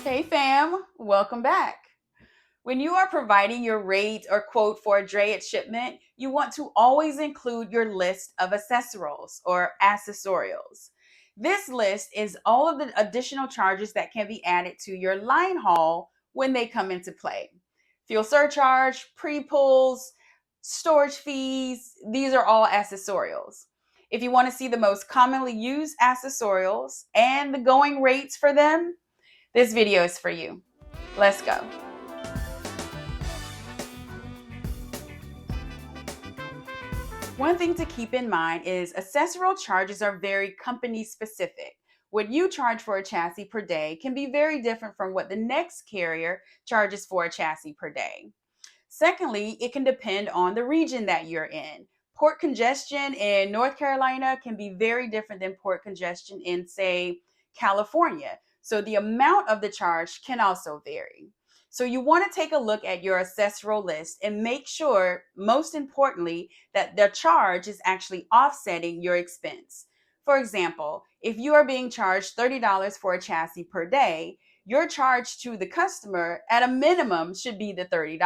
Hey fam, welcome back. When you are providing your rate or quote for a drayage shipment, you want to always include your list of accessorials or accessorials. This list is all of the additional charges that can be added to your line haul when they come into play. Fuel surcharge, pre-pulls, storage fees, these are all accessorials. If you want to see the most commonly used accessorials and the going rates for them, this video is for you. Let's go. One thing to keep in mind is accessorial charges are very company specific. What you charge for a chassis per day can be very different from what the next carrier charges for a chassis per day. Secondly, it can depend on the region that you're in. Port congestion in North Carolina can be very different than port congestion in, say, California. So the amount of the charge can also vary. So you want to take a look at your accessorial list and make sure, most importantly, that the charge is actually offsetting your expense. For example, if you are being charged $30 for a chassis per day, your charge to the customer at a minimum should be the $30.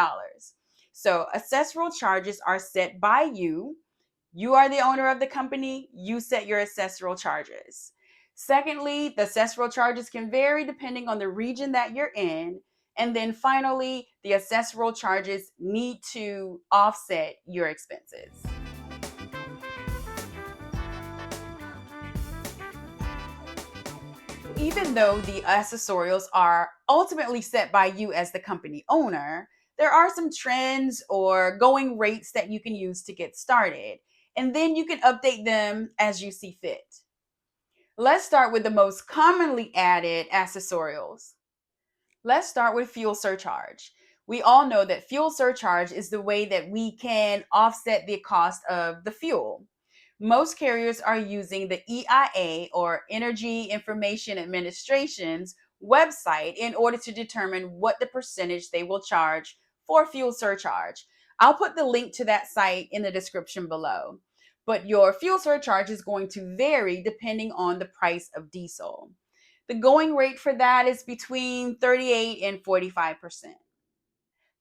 So accessorial charges are set by you. You are the owner of the company. You set your accessorial charges. Secondly, the accessorial charges can vary depending on the region that you're in. And then finally, the accessorial charges need to offset your expenses. Even though the accessorials are ultimately set by you as the company owner, there are some trends or going rates that you can use to get started, and then you can update them as you see fit. Let's start with the most commonly added accessorials. Let's start with fuel surcharge. We all know that fuel surcharge is the way that we can offset the cost of the fuel. Most carriers are using the EIA or Energy Information Administration's website in order to determine what the percentage they will charge for fuel surcharge. I'll put the link to that site in the description below. But your fuel surcharge is going to vary depending on the price of diesel. The going rate for that is between 38 and 45%.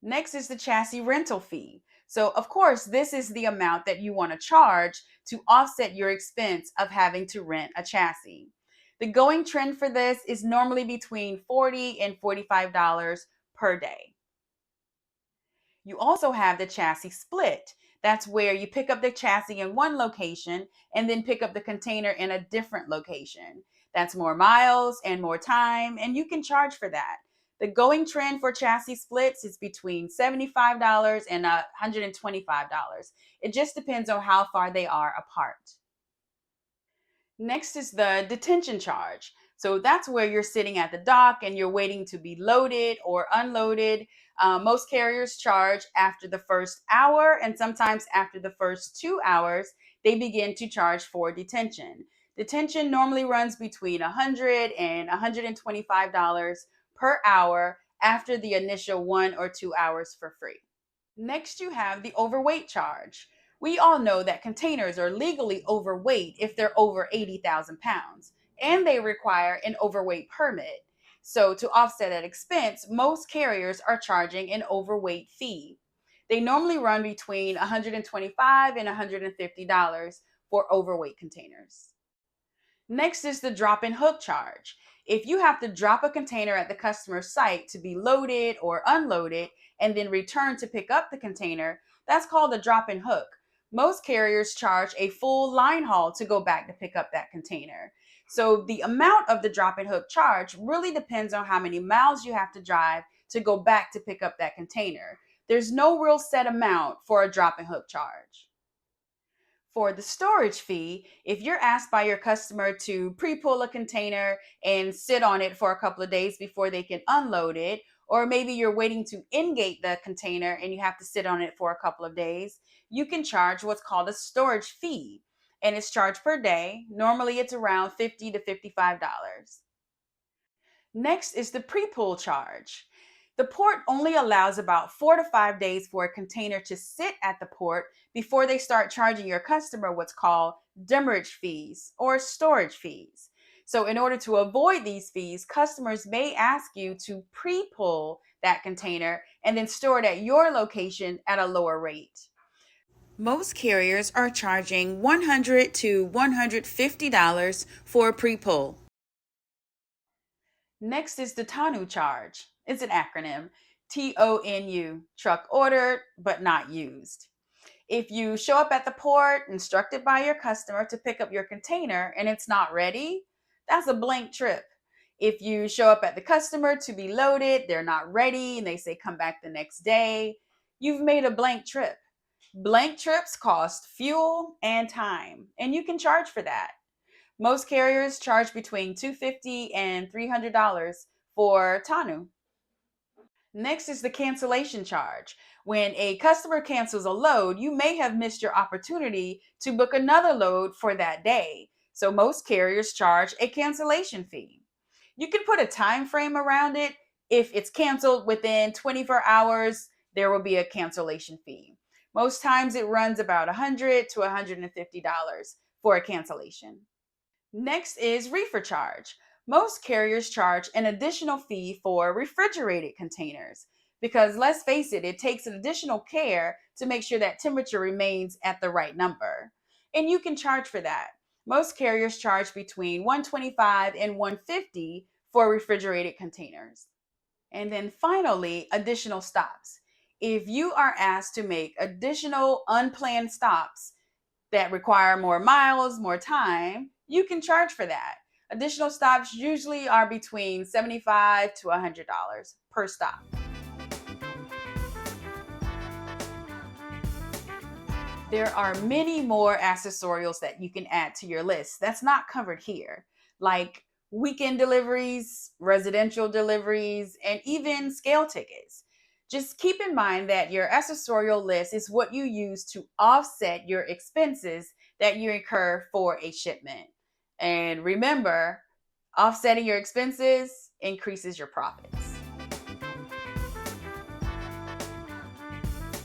Next is the chassis rental fee. So, of course, this is the amount that you want to charge to offset your expense of having to rent a chassis. The going trend for this is normally between $40 and $45 per day. You also have the chassis split. That's where you pick up the chassis in one location and then pick up the container in a different location. That's more miles and more time, and you can charge for that. The going trend for chassis splits is between $75 and $125. It just depends on how far they are apart. Next is the detention charge. So that's where you're sitting at the dock and you're waiting to be loaded or unloaded. Most carriers charge after the first hour, and sometimes after the first 2 hours, they begin to charge for detention. Detention normally runs between $100 and $125 per hour after the initial 1 or 2 hours for free. Next, you have the overweight charge. We all know that containers are legally overweight if they're over 80,000 pounds, and they require an overweight permit. So, to offset that expense, most carriers are charging an overweight fee. They normally run between $125 and $150 for overweight containers. Next is the drop and hook charge. If you have to drop a container at the customer's site to be loaded or unloaded and then return to pick up the container, that's called a drop and hook. Most carriers charge a full line haul to go back to pick up that container. So the amount of the drop and hook charge really depends on how many miles you have to drive to go back to pick up that container. There's no real set amount for a drop and hook charge. For the storage fee, if you're asked by your customer to pre-pull a container and sit on it for a couple of days before they can unload it, or maybe you're waiting to ingate the container and you have to sit on it for a couple of days, you can charge what's called a storage fee. And it's charged per day. Normally it's around $50 to $55. Next is the pre-pull charge. The port only allows about 4 to 5 days for a container to sit at the port before they start charging your customer what's called demurrage fees or storage fees. So in order to avoid these fees, customers may ask you to pre-pull that container and then store it at your location at a lower rate. Most carriers are charging $100 to $150 for a pre-pull. Next is the TONU charge. It's an acronym, TONU, truck ordered but not used. If you show up at the port instructed by your customer to pick up your container and it's not ready, that's a blank trip. If you show up at the customer to be loaded, they're not ready, and they say come back the next day, you've made a blank trip. Blank trips cost fuel and time, and you can charge for that. Most carriers charge between $250 and $300 for TONU. Next is the cancellation charge. When a customer cancels a load, you may have missed your opportunity to book another load for that day. So most carriers charge a cancellation fee. You can put a time frame around it. If it's canceled within 24 hours, there will be a cancellation fee. Most times it runs about $100 to $150 for a cancellation. Next is reefer charge. Most carriers charge an additional fee for refrigerated containers because, let's face it, it takes an additional care to make sure that temperature remains at the right number. And you can charge for that. Most carriers charge between $125 and $150 for refrigerated containers. And then finally, additional stops. If you are asked to make additional unplanned stops that require more miles, more time, you can charge for that. Additional stops usually are between $75 to $100 per stop. There are many more accessorials that you can add to your list that's not covered here, like weekend deliveries, residential deliveries, and even scale tickets. Just keep in mind that your accessorial list is what you use to offset your expenses that you incur for a shipment. And remember, offsetting your expenses increases your profits.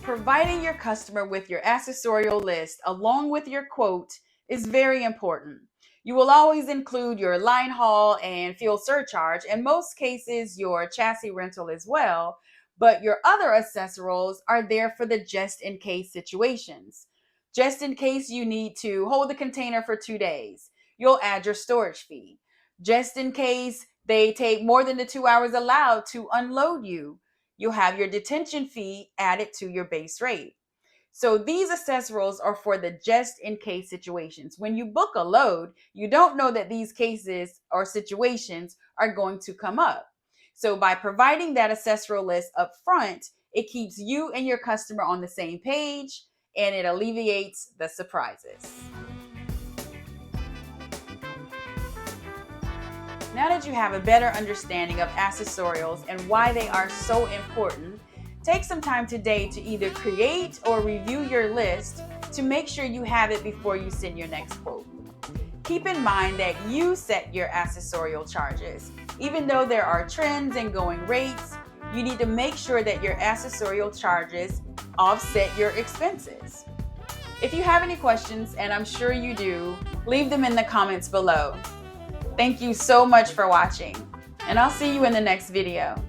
Providing your customer with your accessorial list along with your quote is very important. You will always include your line haul and fuel surcharge, in most cases your chassis rental as well, but your other accessorials are there for the just in case situations. Just in case you need to hold the container for 2 days, you'll add your storage fee. Just in case they take more than the 2 hours allowed to unload you, you'll have your detention fee added to your base rate. So these accessorials are for the just in case situations. When you book a load, you don't know that these cases or situations are going to come up. So by providing that accessorial list up front, it keeps you and your customer on the same page, and it alleviates the surprises. Now that you have a better understanding of accessorials and why they are so important, take some time today to either create or review your list to make sure you have it before you send your next quote. Keep in mind that you set your accessorial charges. Even though there are trends and going rates, you need to make sure that your accessorial charges offset your expenses. If you have any questions, and I'm sure you do, leave them in the comments below. Thank you so much for watching, and I'll see you in the next video.